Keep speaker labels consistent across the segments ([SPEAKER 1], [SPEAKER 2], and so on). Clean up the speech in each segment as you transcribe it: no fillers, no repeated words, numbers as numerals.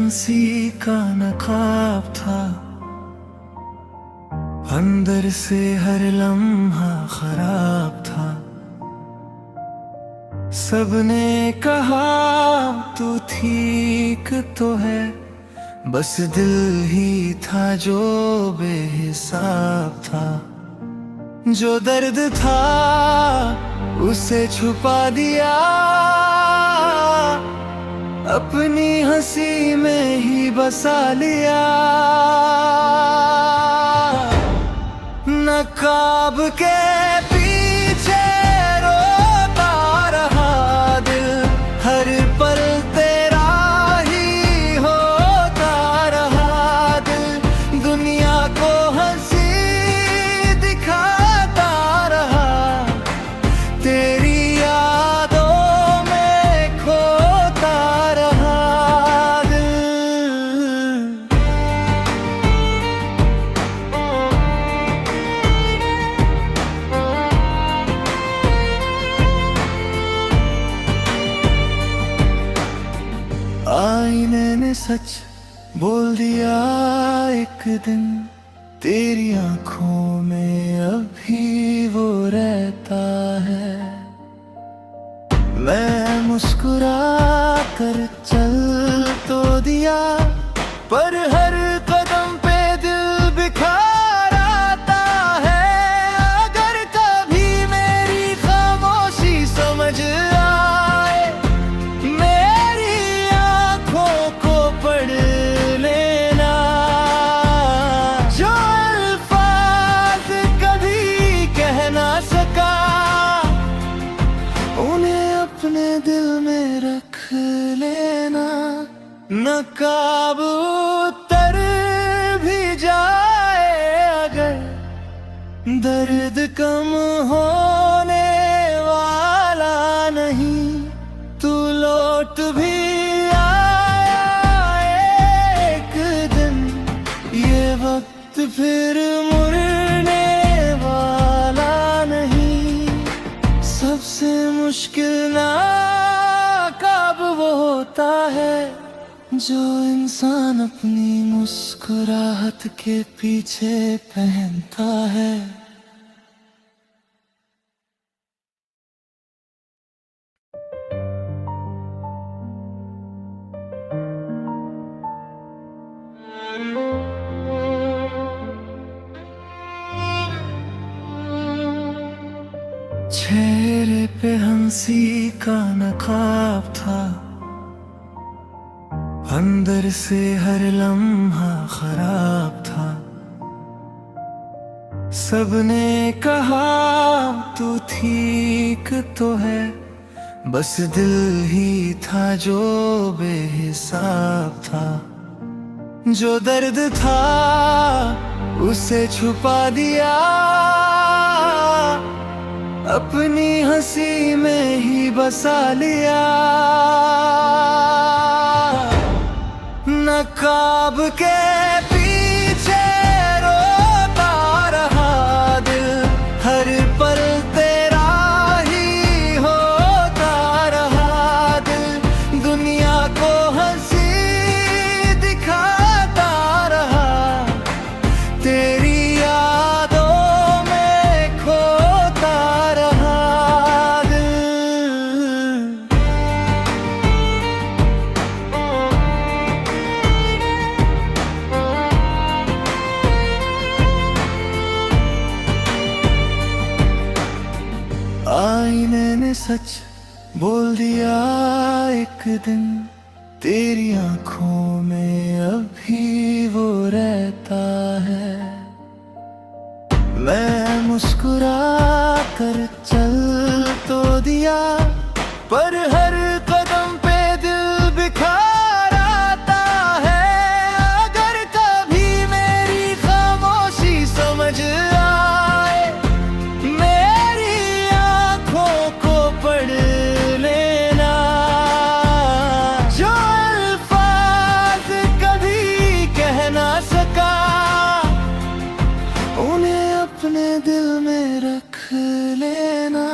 [SPEAKER 1] हंसी का नकाब था, अंदर से हर लम्हा खराब था। सबने कहा तू ठीक तो है, बस दिल ही था जो बेहिसाब था। जो दर्द था उसे छुपा दिया, अपनी हंसी में ही बसा लिया। नकाब के पीछे रोता रहा दिल, हर पल तेरा ही होता रहा दिल। दुनिया को हंसी दिखाता रहा, तेरी यादों में खोता रहा दिल। आईने ने सच बोल दिया एक दिन, तेरी आंखों में अभी वो रहता है। मैं मुस्कुरा कर चल तो दिया, पर हर कदम पे दिल बिखार आता है। अगर कभी मेरी खामोशी समझ आए, मेरी आंखों को पढ़ लेना। जो अल्फाज कभी कह ना सका, उन्हें अपने दिल में रख लेना। नकाब उतर भी जाए अगर, दर्द कम होने वाला नहीं। तू लौट भी आया एक दिन, ये वक्त फिर मुड़ने वाला नहीं। सबसे मुश्किल नाकाब वो होता है, जो इंसान अपनी मुस्कुराहट के पीछे पहनता है। चेहरे पे हंसी का नकाब था, अंदर से हर लम्हा खराब था। सबने कहा तू ठीक तो है, बस दिल ही था जो बेहिसाब था। जो दर्द था उसे छुपा दिया, अपनी हंसी में ही बसा लिया। नकाब के पीछे रोता रहा दिल, हर पल तेरा ही होता रहा दिल। दुनिया को हंसी दिखाता रहा, तेरी यादों में खोता रहा दिल। आईने ने सच बोल दिया एक दिन, तेरी आंखों में अभी वो रहता है। मैं मुस्कुरा कर चल तो दिया, पर हर कदम पे दिल बिखार आता है। अगर कभी मेरी खामोशी समझ आए, मेरी आंखों को पढ़ लेना। जो अल्फाज कभी कह ना सका, उन्हें अपने दिल में रख लेना।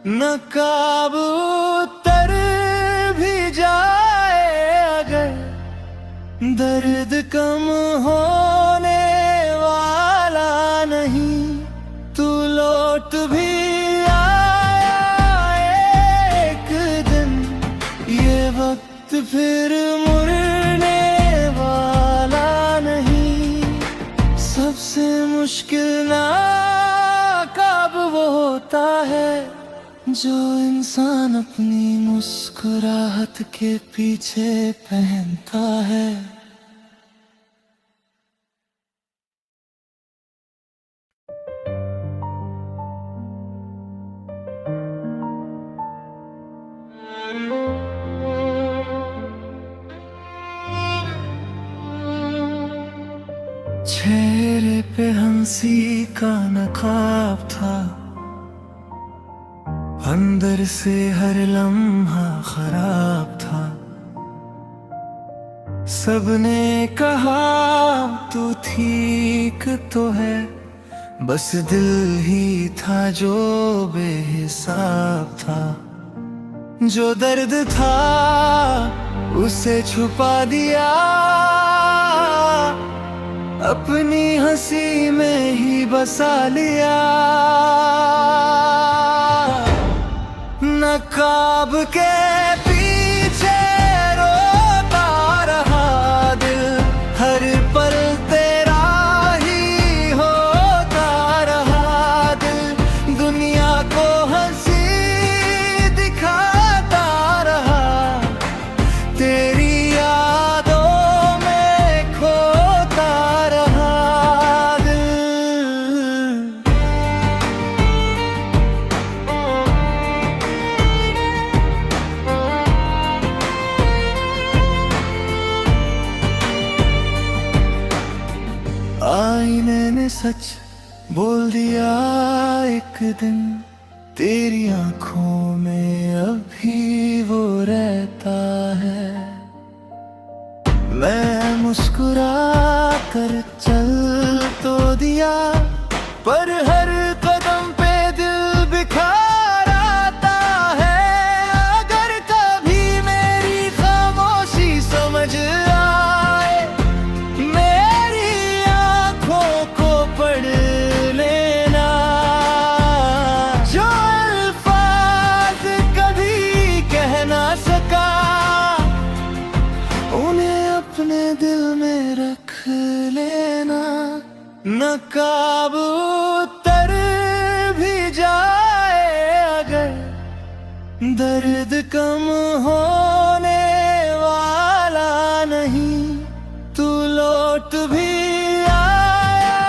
[SPEAKER 1] नकाब उतर भी जाए अगर, दर्द कम होने वाला नहीं, तू लौट भी आया एक दिन। ये वक्त फिर मुड़ने वाला नहीं। सबसे मुश्किल नाकाब वो होता है जो इंसान अपनी मुस्कुराहट के पीछे पहनता है। चेहरे पे हंसी का नकाब था, अंदर से हर लम्हा खराब था। सबने कहा तू ठीक तो है, बस दिल ही था जो बेहिसाब था। जो दर्द था उसे छुपा दिया, अपनी हंसी में ही बसा लिया। नकाब के पीछे रोता रहा दिल, हर पल तेरा ही होता रहा दिल। दुनिया को हंसी दिखाता रहा, तेरी यादों में खोता रहा दिल। आईने ने सच बोल दिया एक दिन, तेरी आंखों में अभी वो रहता है। मैं मुस्कुरा कर चल तो दिया, पर हर कदम पे दिल बिखार आता है। अगर कभी मेरी खामोशी समझ आए, मेरी आंखों को पढ़ लेना। जो अल्फाज कभी कह ना सका, उन्हें अपने दिल में रख लेना। नकाब उतर भी जाए अगर, दर्द कम होने वाला नहीं। तू लौट भी आया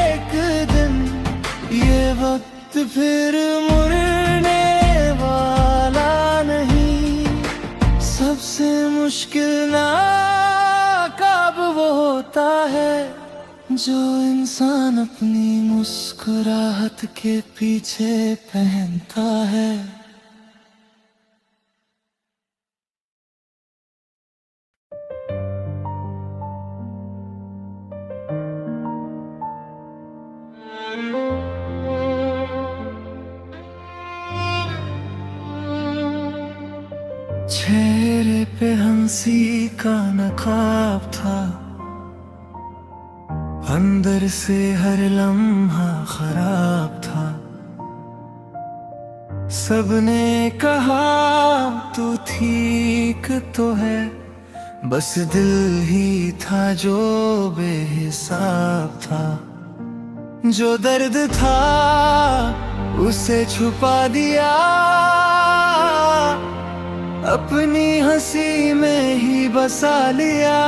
[SPEAKER 1] एक दिन, ये वक्त फिर मुड़ने वाला नहीं। सबसे मुश्किल नाकाब वो होता है जो इंसान अपनी मुस्कुराहट के पीछे पहनता है। चेहरे पे हंसी का नकाब था, अंदर से हर लम्हा खराब था। सबने कहा तू ठीक तो है, बस दिल ही था जो बेहिसाब था। जो दर्द था उसे छुपा दिया, अपनी हंसी में ही बसा लिया।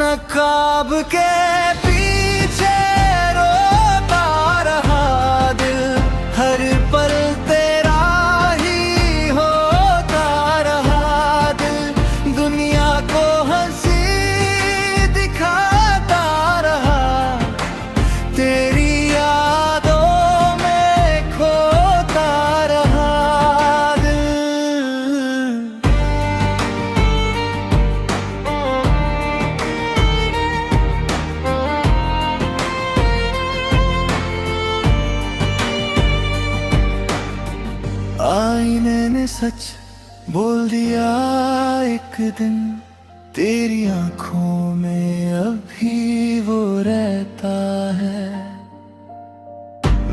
[SPEAKER 1] नकाब के पीछे रोता रहा दिल, हर पल तेरा ही होता रहा दिल। दुनिया को हंसी दिखाता रहा, तेरी यादों में खोता रहा दिल। आईने ने सच बोल दिया एक दिन तेरी आंखों में अभी वो रहता है।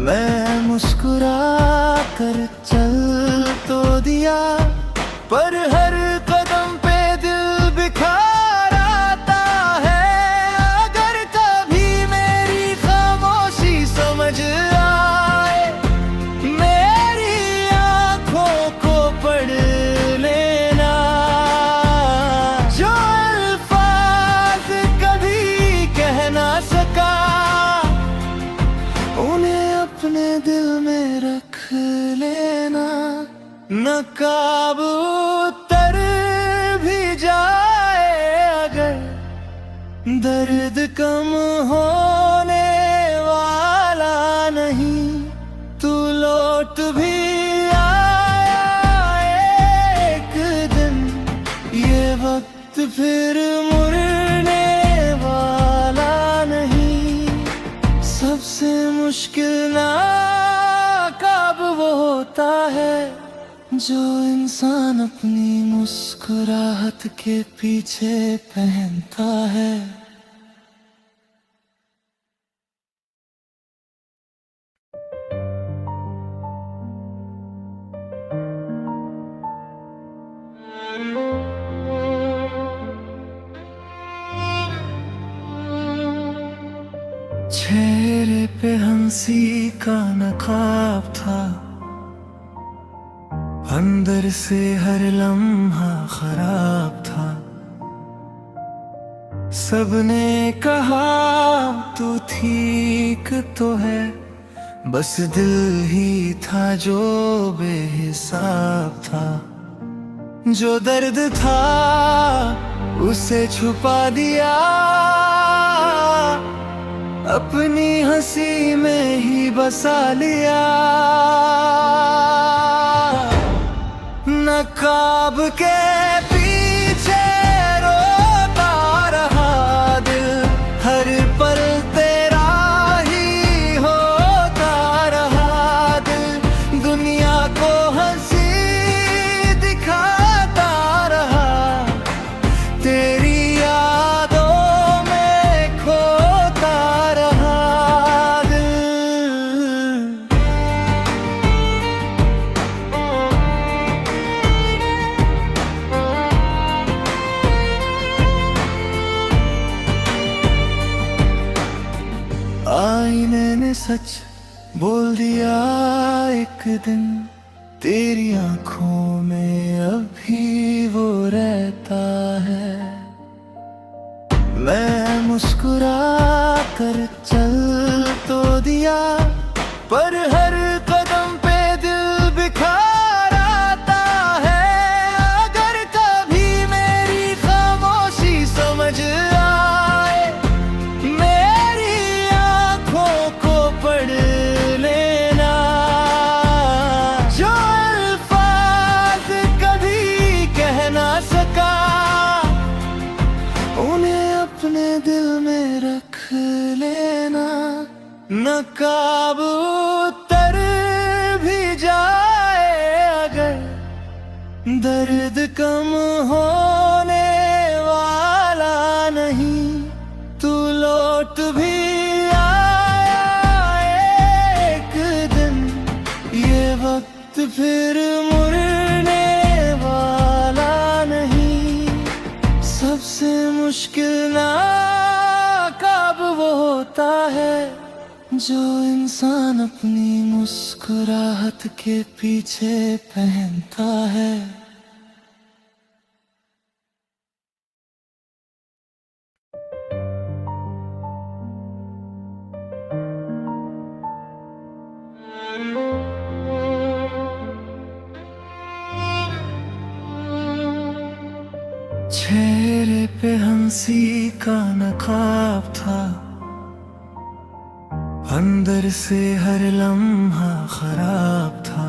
[SPEAKER 1] मैं मुस्कुरा कर चल तो दिया, पर हर कदम पे दिल बिखार आता है। अगर कभी मेरी खामोशी समझ आए, मेरी आंखों को पढ़ लेना। जो अल्फाज कभी कह ना सका, उन्हें अपने दिल में रख लेना। नकाब उतर भी जाए अगर, दर्द कम होने वाला नहीं। तू लौट भी आया एक दिन, ये वक्त फिर मुड़ने वाला नहीं। सबसे मुश्किल नाकाब वो होता है जो इंसान अपनी मुस्कुराहट के पीछे पहनता है। चेहरे पे हंसी का नकाब था, अंदर से हर लम्हा खराब था। सबने कहा तू ठीक तो है, बस दिल ही था जो बेहिसाब था। जो दर्द था उसे छुपा दिया, अपनी हंसी में ही बसा लिया। नकाब के पीछे रोता रहा दिल, हर पल तेरा ही होता रहा दिल। दुनिया को हंसी दिखाता रहा, तेरी यादों में खोता रहा दिल। आईने ने सच बोल दिया एक दिन, तेरी आंखों में अभी वो रहता है। मैं मुस्कुरा कर चल तो दिया, पर हर कदम पे दिल बिखार आता है। अगर कभी मेरी खामोशी समझ आए, मेरी आंखों को पढ़ लेना। जो अल्फाज कभी कह ना सका, उन्हें अपने दिल में रख लेना। नकाब उतर भी जाए अगर, दर्द कम होने वाला नहीं। तू लौट भी आया एक दिन, ये वक्त फिर मुड़ने वाला नहीं। सबसे मुश्किल नाकाब वो होता है जो इंसान अपनी मुस्कुराहट के पीछे पहनता है। चेहरे पे हंसी का नकाब था, अंदर से हर लम्हा खराब था।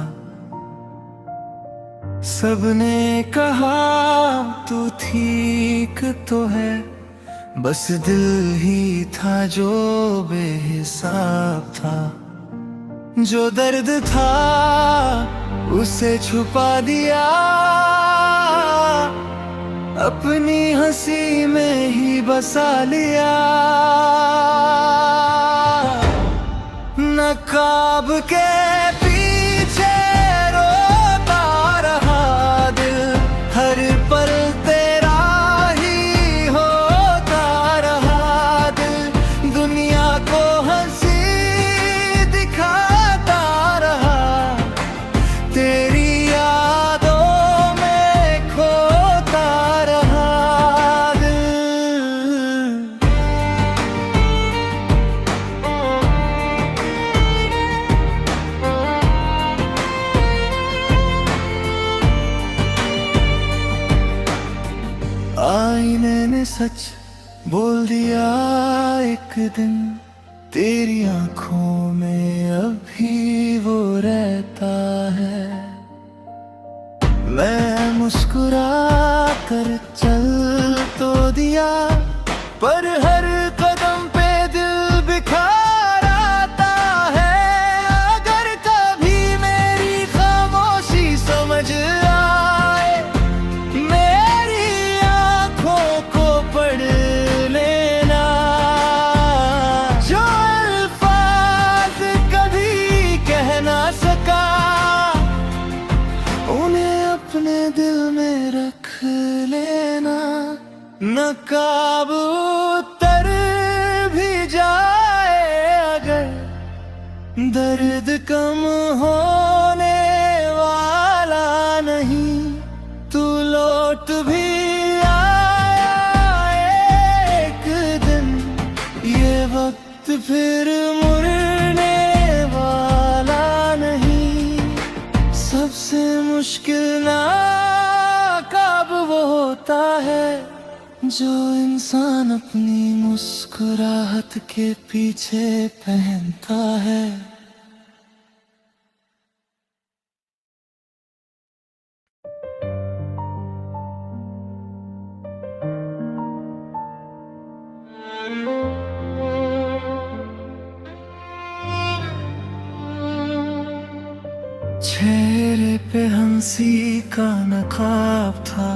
[SPEAKER 1] सबने कहा तू ठीक तो है, बस दिल ही था जो बेहिसाब था। जो दर्द था उसे छुपा दिया, अपनी हंसी में ही बसा लिया। नकाब के पीछे रोता रहा दिल, हर पल तेरा ही होता रहा दिल। दुनिया को हंसी दिखाता रहा, तेरी यादों में खोता रहा दिल। आईने ने सच बोल दिया एक दिन, तेरी आंखों में अभी वो रहता है। मैं मुस्कुरा कर चल तो दिया, पर हर कदम पे दिल बिखार आता है। अगर कभी मेरी खामोशी समझ आए, मेरी आंखों को पढ़ लेना। जो अल्फाज कभी कह ना सका, उन्हें अपने दिल में रख लेना। नकाब उतर भी जाए अगर, दर्द कम होने वाला नहीं। तू लौट भी आया एक दिन, ये वक्त फिर मुड़ने वाला नहीं। सबसे मुश्किल नाकाब वो होता है, जो इंसान अपनी मुस्कुराहट के पीछे पहनता है। चेहरे पे हंसी का नकाब था,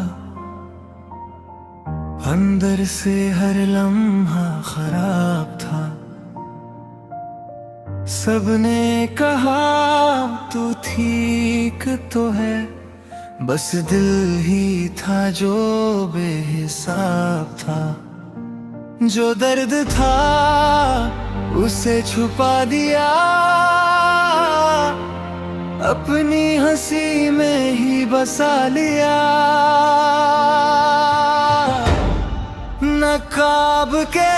[SPEAKER 1] अंदर से हर लम्हा खराब था। सबने कहा तू ठीक तो है, बस दिल ही था जो बेहिसाब था। जो दर्द था उसे छुपा दिया, अपनी हंसी में ही बसा लिया। नकाब के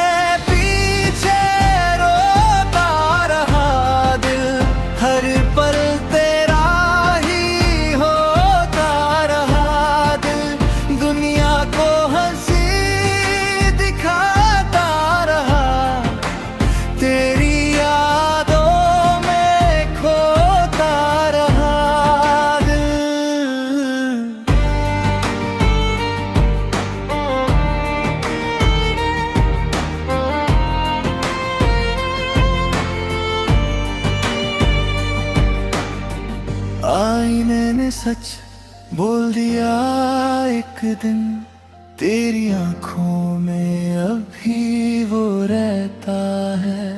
[SPEAKER 1] पीछे रोता रहा दिल, हर पल तेरा ही होता रहा दिल। दुनिया को हंसी दिखाता रहा, तेरी यादों में खोता रहा दिल। आईने ने सच बोल दिया एक दिन, तेरी आंखों में अभी वो रहता है।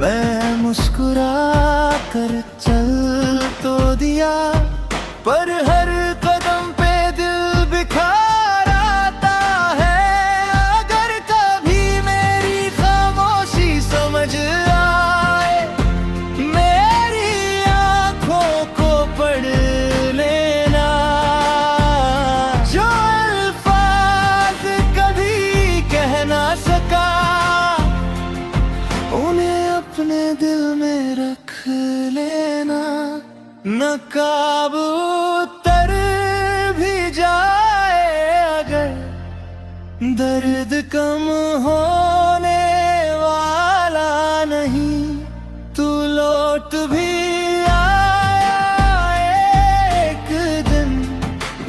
[SPEAKER 1] मैं मुस्कुरा कर चल तो दिया, पर हर कदम पे दिल बिखार आता है। अगर कभी मेरी खामोशी समझ आए, मेरी आंखों को पढ़ लेना। जो अल्फाज कभी कह ना सका, उन्हें अपने दिल में रख लेना। नकाब उतर भी जाए अगर, दर्द कम होने वाला नहीं। तू लौट भी आया एक दिन,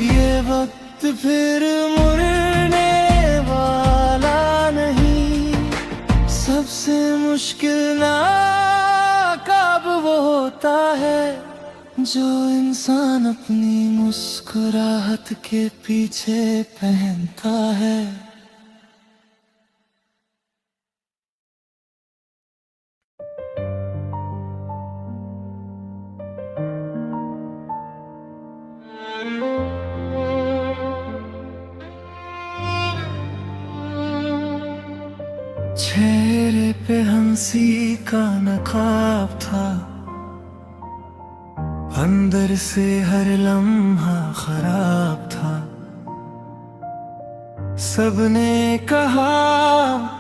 [SPEAKER 1] ये वक्त फिर मुड़ने वाला नहीं। सबसे मुश्किल नाकाब वो होता है, जो इंसान अपनी मुस्कुराहट के पीछे पहनता है। चेहरे पे हंसी का नकाब था, अंदर से हर लम्हा खराब था। सबने कहा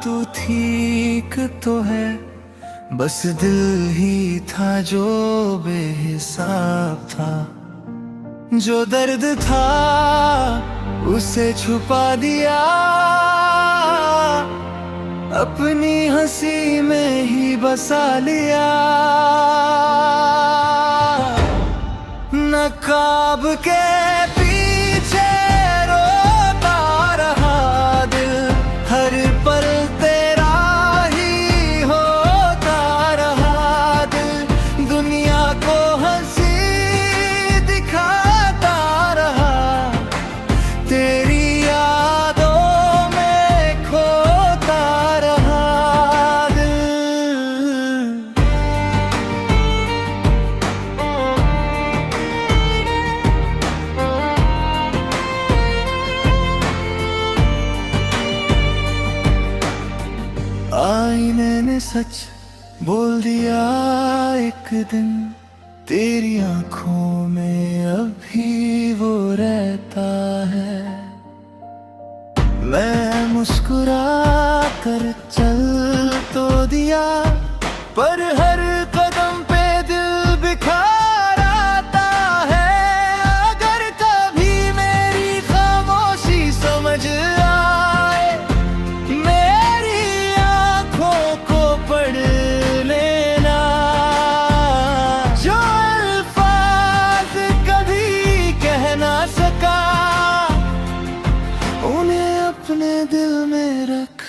[SPEAKER 1] तू ठीक तो है, बस दिल ही था जो बेहिसाब था। जो दर्द था उसे छुपा दिया, अपनी हंसी में ही बसा लिया। नकाब के पीछे रोता रहा दिल, हर पल तेरा ही होता रहा दिल। दुनिया को हंसी दिखाता रहा, तेरी यादों में खोता रहा दिल। आईने ने सच बोल दिया एक दिन, तेरी आंखों में अभी वो रहता है। मैं मुस्कुरा कर चल तो दिया, पर हर कदम पे दिल बिखार आता है। अगर कभी मेरी खामोशी समझ आए, मेरी आंखों को पढ़ लेना। जो अल्फाज कभी कह ना सका, उन्हें अपने दिल में रख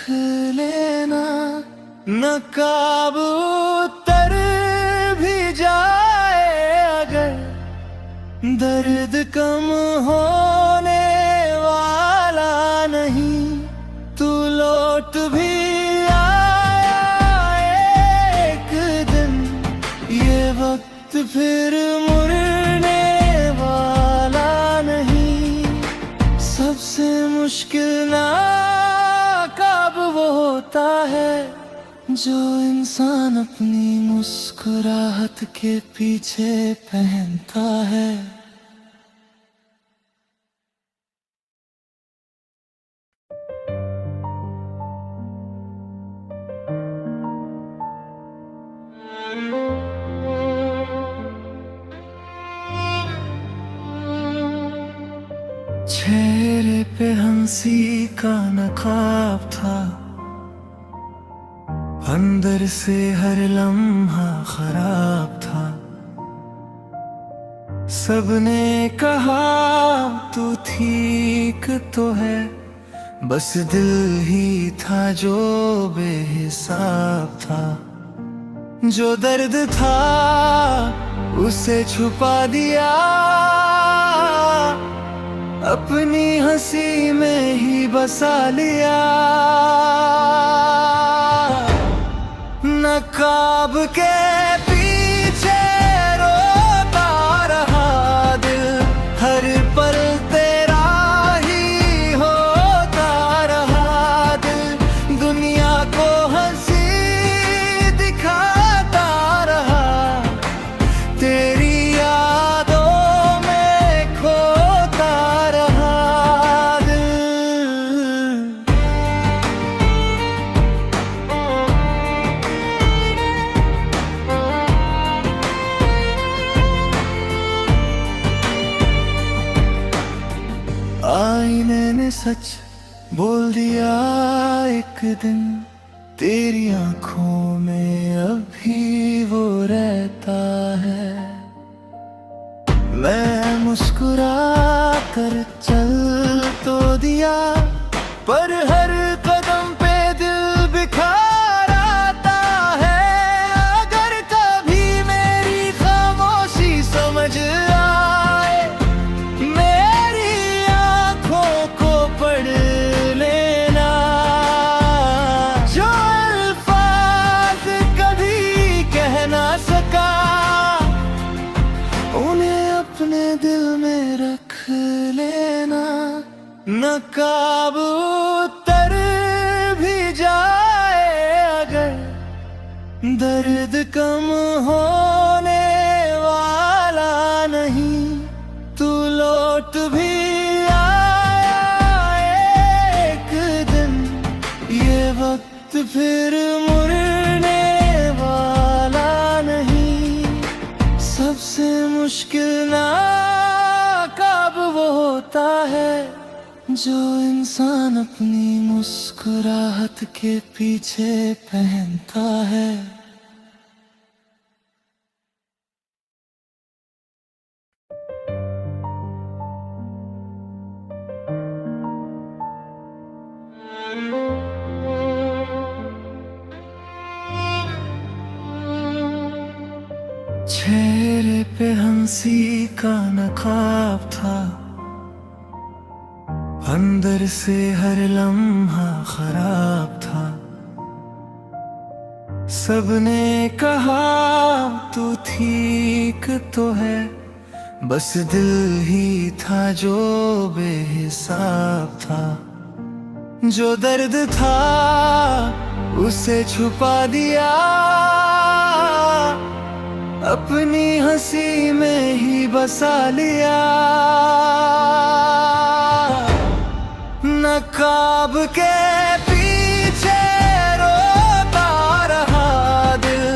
[SPEAKER 1] लेना। नकाब उतर भी जाए अगर, दर्द कम होने वाला नहीं। तू लौट भी आया एक दिन, ये वक्त फिर मुड़ने वाला नहीं। सबसे मुश्किल नाकाब वो होता है, जो इंसान अपनी मुस्कुराहट के पीछे पहनता है। चेहरे पे हंसी का नकाब था, अंदर से हर लम्हा खराब था। सबने कहा तू ठीक तो है, बस दिल ही था जो बेहिसाब था। जो दर्द था उसे छुपा दिया, अपनी हंसी में ही बसा लिया। नकाब के पीछे रोता रहा दिल, हर पल तेरा ही होता रहा दिल। दुनिया को हंसी दिखाता रहा, तेरी यादों में खोता रहा दिल। आईने ने सच बोल दिया एक दिन, तेरी आंखों में अभी वो रहता है। मैं मुस्कुरा कर चल तो दिया, पर हर कदम पे दिल बिखार आता है। अगर कभी मेरी खामोशी समझ नकाब उतर भी जाए अगर दर्द कम होने वाला नहीं। तू लौट भी आया एक दिन, ये वक्त फिर मुड़ने वाला नहीं। सबसे मुश्किल नाकाब वो होता है जो इंसान अपनी मुस्कुराहट के पीछे पहनता है। चेहरे पे हंसी का नकाब था, अंदर से हर लम्हा खराब था। सबने कहा तू ठीक तो है, बस दिल ही था जो बेहिसाब था। जो दर्द था उसे छुपा दिया, अपनी हंसी में ही बसा लिया। नकाब के पीछे रोता रहा दिल,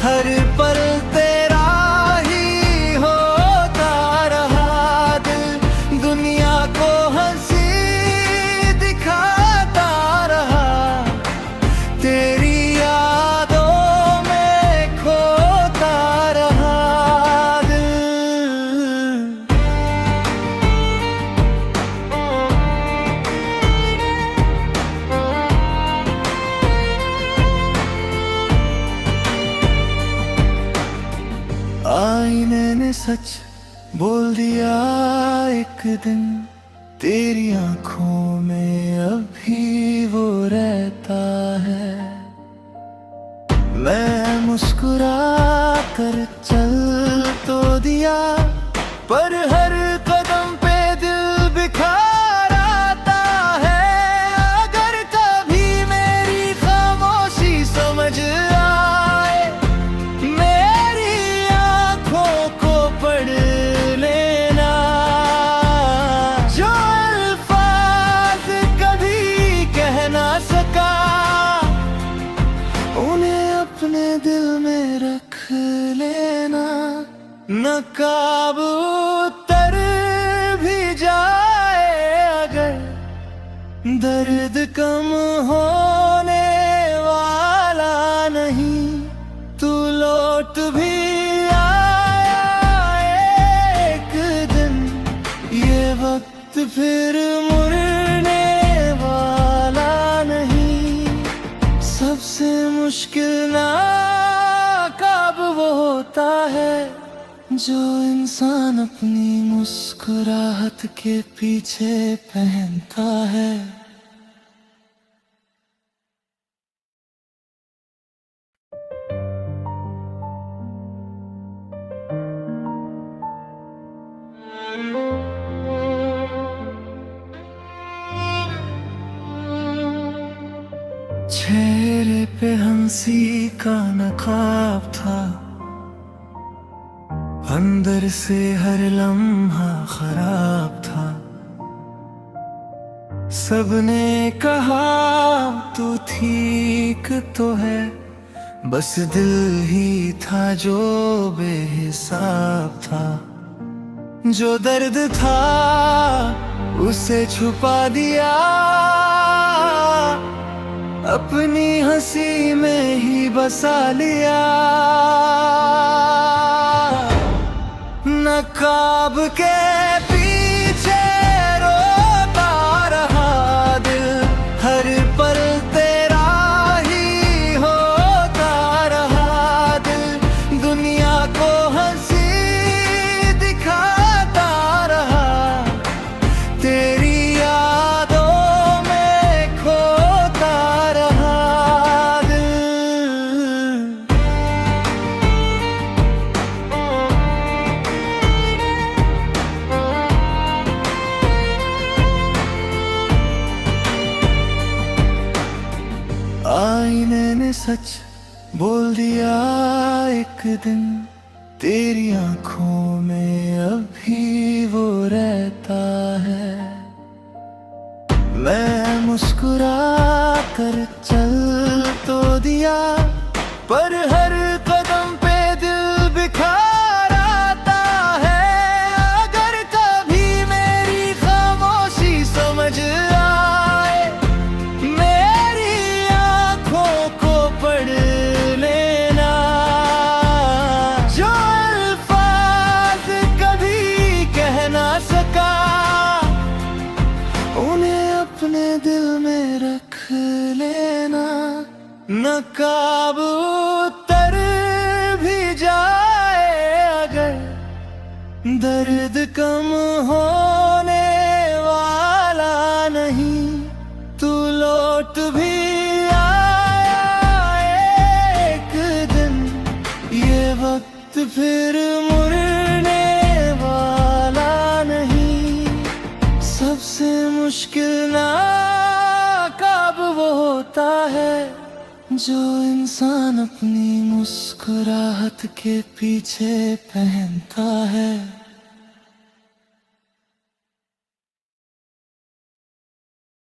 [SPEAKER 1] हर पल तेरा ही होता रहा दिल। दुनिया को हंसी दिखाता रहा, तेरी यादों में खोता रहा दिल। आईने ने सच बोल दिया एक दिन, तेरी आंखों में अभी वो रहता है। मैं मुस्कुरा कर चल तो दिया, पर हर कदम पे दिल बिखार आता है। अगर कभी मेरी खामोशी समझ आए, मेरी आंखों को पढ़ लेना। जो अल्फाज कभी कह ना सका, उन्हें अपने दिल में रख लेना। नकाब उतर भी जाए अगर दर्द कम होने वाला नहीं। तू लौट भी आया एक दिन, ये वक्त फिर मुड़ने वाला नहीं। सबसे मुश्किल नाकाब वो होता है जो इंसान अपनी मुस्कुराहट के पीछे पहनता है। चेहरे पे हंसी का नकाब था, अंदर से हर लम्हा खराब था। सबने कहा तू ठीक तो है, बस दिल ही था जो बेहिसाब था। जो दर्द था उसे छुपा दिया, अपनी हंसी में ही बसा लिया। नकाब के पीछे रोता रहा दिल, हर पल तेरा ही होता रहा दिल। दुनिया को हंसी दिखाता रहा, तेरी यादों में खोता रहा दिल। मैंने सच बोल दिया एक दिन, तेरी आंखों में अभी वो रहता है। मैं मुस्कुरा कर चल तो दिया, पर हर कदम पे दिल बिखार आता है। अगर कभी मेरी खामोशी समझ आए, मेरी आंखों को पढ़ लेना। जो अल्फाज कभी कह ना सका, उन्हें अपने दिल में रख लेना। नकाब उतर भी जाए अगर, दर्द कम होने वाला नहीं। तू लौट भी आया एक दिन, ये वक्त फिर मुड़ने वाला नहीं। सबसे मुश्किल नाकाब वो होता है, जो इंसान अपनी मुस्कुराहट के पीछे पहनता है।